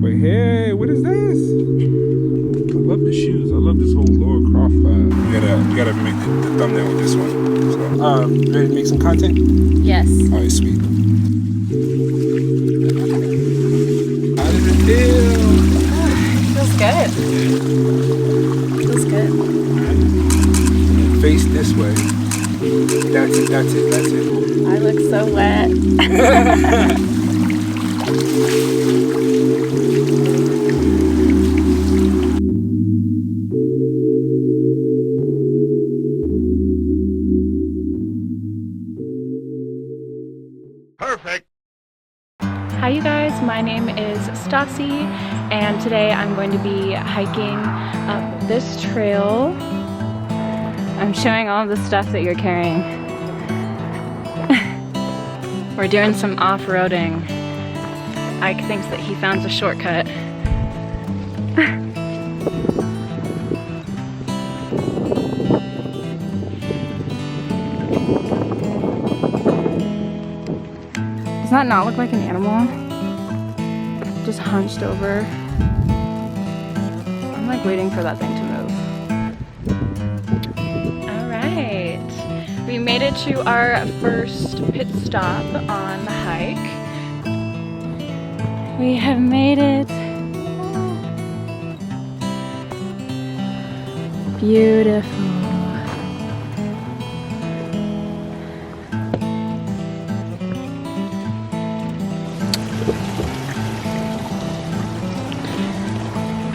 But hey, what is this? I love the shoes. I love this whole Lara Croft vibe. You gotta make the thumbnail with this one. So, ready to make some content? Yes. All right, sweet. How does it feel? Feels good. Feels good. Right. Face this way. That's it. That's it. That's it. I look so wet. Perfect. Hi you guys, my name is Stassi and today I'm going to be hiking up this trail. I'm showing all the stuff that you're carrying. We're doing some off-roading. Ike thinks that he found a shortcut. Does that not look like an animal? Just hunched over. I'm like waiting for that thing to move. Alright. We made it to our first pit stop on the hike. We have made it. Beautiful.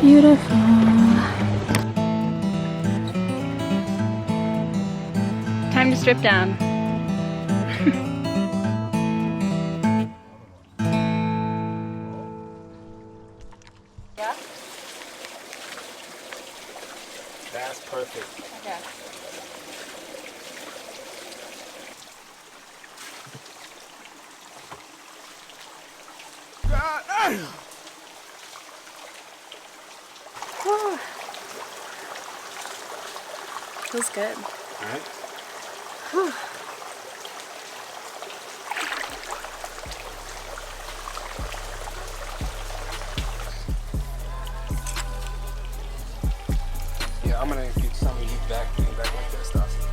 Beautiful. Time to strip down. Yeah? That's perfect. Okay. Feels good. All right. Whew. Yeah, I'm gonna get some of you back like that, Stassi.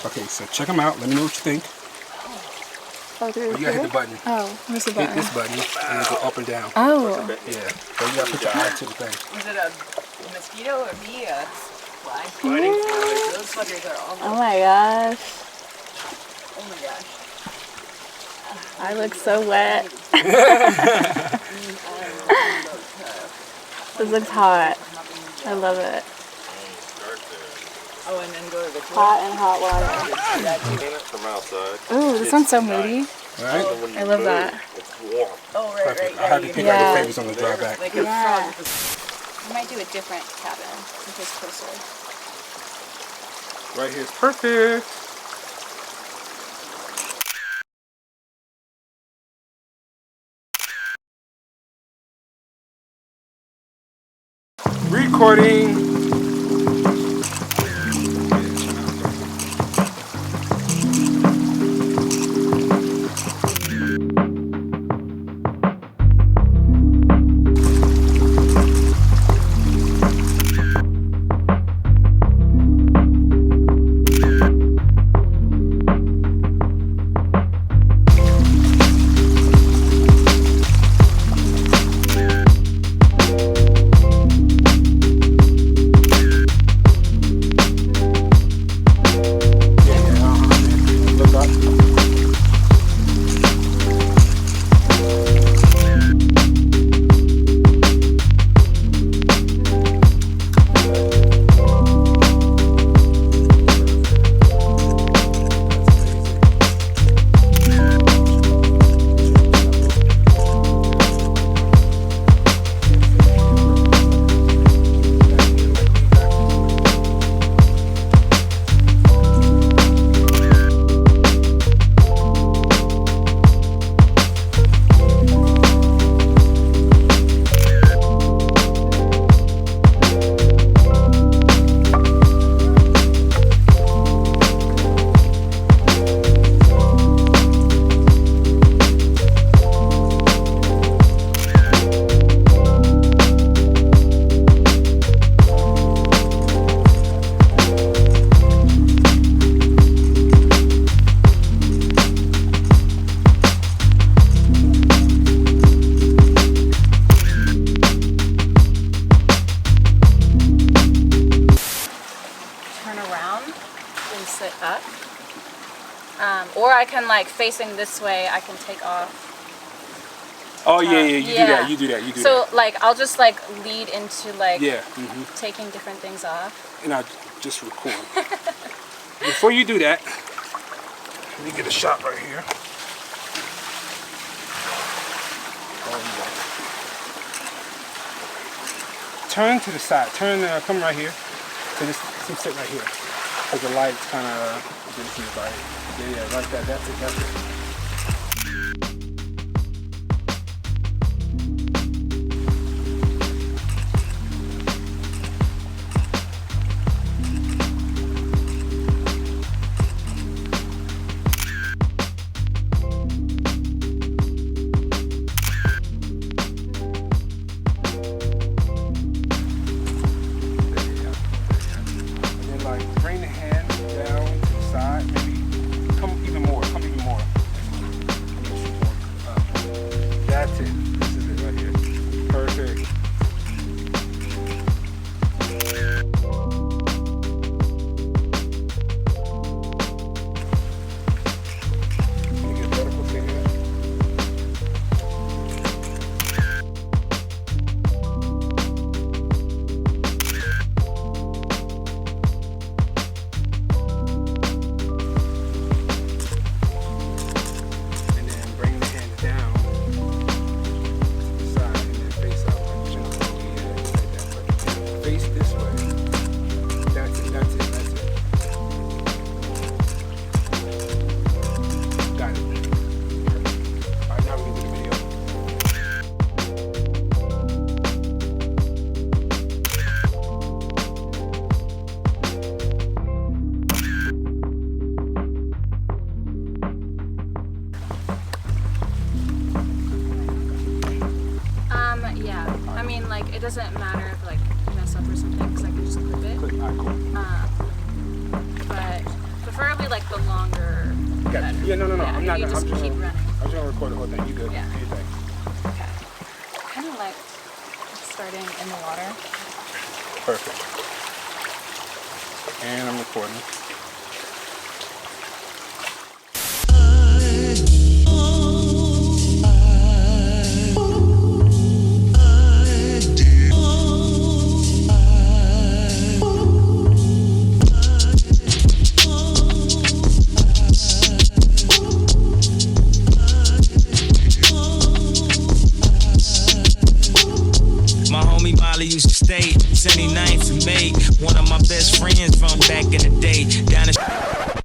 Okay, so check them out. Let me know what you think. Oh, through You gotta hit the button. Oh, where's the button? Hit this button and then go up and down. Oh. Yeah. So you gotta put your eye to the thing. Was it a mosquito or bee? A fly? Those fuckers are almost. Oh my gosh. Oh my gosh. I look so wet. This looks hot. I love it. Oh, and then go to the Hot and hot water. From outside. Ooh, this one's so moody. Right? I love that. Oh, right, Perfect. right. I had to pick out your favorites on the drive back. Like a Yeah. frog. I might do a different cabin if it's closer. Right here is perfect. Recording. Up. Or I can, like, facing this way, I can take off. Oh yeah, you do that. So like I'll just like lead into like taking different things off. And I'll just record. Before you do that, let me get a shot right here. Turn to the side. Come right here. So just sit right here. Because the light's kind of, you can see it right here. Yeah, like that. That's it. It doesn't matter if like you mess up or something because I can just clip it. But preferably like the longer. Yeah, no. Yeah, I'm not. You just keep running. I'm just gonna record the whole thing. You good? Yeah. Do your thing. Okay. Kind of like starting in the water. Perfect. And I'm recording. Valley used to stay. 79th and May. One of my best friends from back in the day. Down the